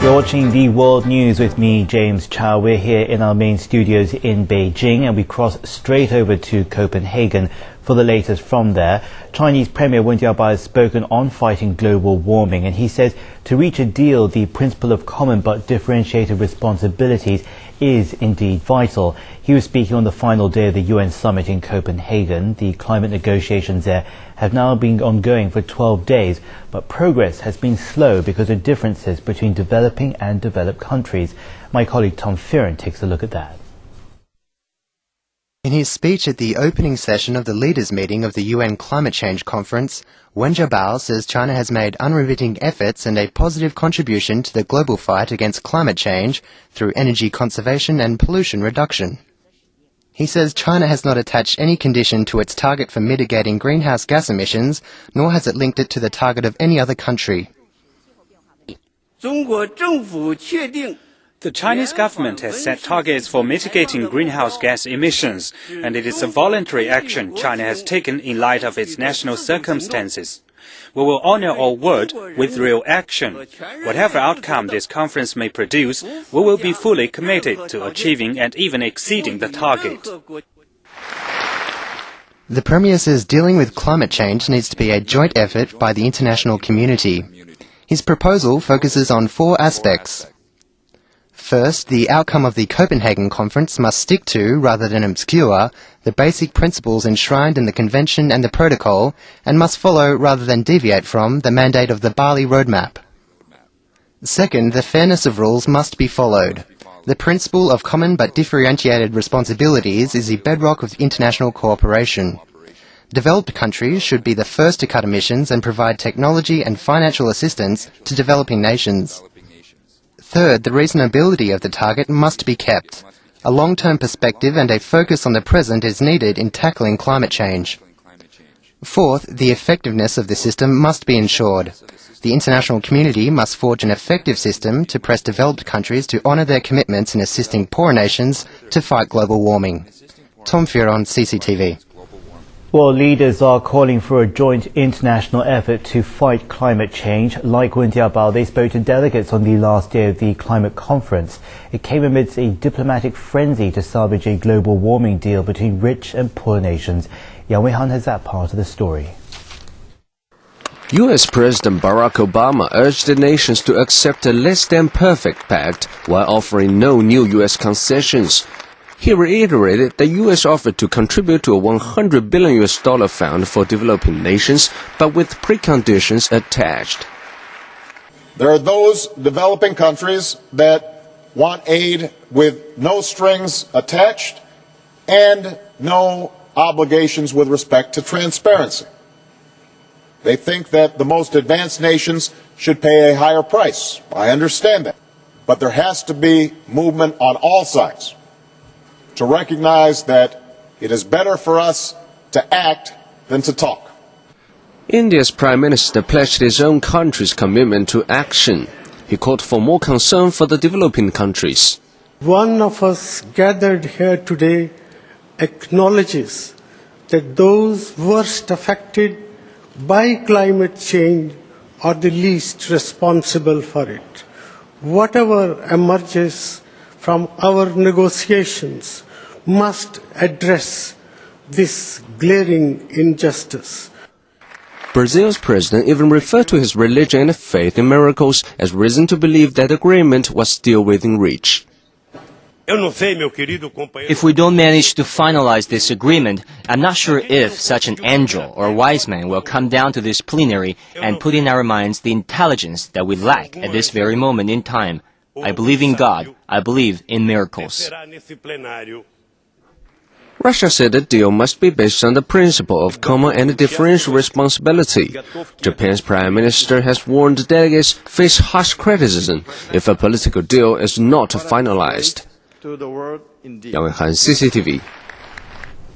You're watching the World News with me, James Chow. We're here in our main studios in Beijing and we cross straight over to Copenhagen for the latest from there. Chinese Premier Wen Jiabao has spoken on fighting global warming and he says to reach a deal, the principle of common but differentiated responsibilities is indeed vital. He was speaking on the final day of the UN summit in Copenhagen. The climate negotiations there have now been ongoing for 12 days, but progress has been slow because of differences between developing and developed countries. My colleague Tom Fearon takes a look at that. In his speech at the opening session of the leaders' meeting of the UN Climate Change Conference, Wen Jiabao says China has made unremitting efforts and a positive contribution to the global fight against climate change through energy conservation and pollution reduction. He says China has not attached any condition to its target for mitigating greenhouse gas emissions, nor has it linked it to the target of any other country. The Chinese government has set targets for mitigating greenhouse gas emissions, and it is a voluntary action China has taken in light of its national circumstances. We will honor our word with real action. Whatever outcome this conference may produce, we will be fully committed to achieving and even exceeding the target. The Premier says dealing with climate change needs to be a joint effort by the international community. His proposal focuses on 4 aspects. First, the outcome of the Copenhagen conference must stick to, rather than obscure, the basic principles enshrined in the Convention and the Protocol, and must follow, rather than deviate from, the mandate of the Bali roadmap. Second, the fairness of rules must be followed. The principle of common but differentiated responsibilities is the bedrock of international cooperation. Developed countries should be the first to cut emissions and provide technology and financial assistance to developing nations. Third, the reasonability of the target must be kept. A long-term perspective and a focus on the present is needed in tackling climate change. Fourth, the effectiveness of the system must be ensured. The international community must forge an effective system to press developed countries to honour their commitments in assisting poorer nations to fight global warming. Tom Fearon, CCTV. Well, leaders are calling for a joint international effort to fight climate change. Like Wen Jiabao, they spoke to delegates on the last day of the climate conference. It came amidst a diplomatic frenzy to salvage a global warming deal between rich and poor nations. Yang Wei-han has that part of the story. U.S. President Barack Obama urged the nations to accept a less-than-perfect pact while offering no new U.S. concessions. He reiterated the U.S. offered to contribute to a $100 billion fund for developing nations, but with preconditions attached. There are those developing countries that want aid with no strings attached and no obligations with respect to transparency. They think that the most advanced nations should pay a higher price. I understand that. But there has to be movement on all sides to recognize that it is better for us to act than to talk. India's Prime Minister pledged his own country's commitment to action. He called for more concern for the developing countries. One of us gathered here today acknowledges that those worst affected by climate change are the least responsible for it. Whatever emerges from our negotiations must address this glaring injustice. Brazil's president even referred to his religion and faith in miracles as reason to believe that agreement was still within reach. If we don't manage to finalize this agreement, I'm not sure if such an angel or wise man will come down to this plenary and put in our minds the intelligence that we lack at this very moment in time. I believe in God. I believe in miracles. Russia said the deal must be based on the principle of common and differential responsibility. Japan's Prime Minister has warned delegates face harsh criticism if a political deal is not finalized. Yang Wei-han, CCTV.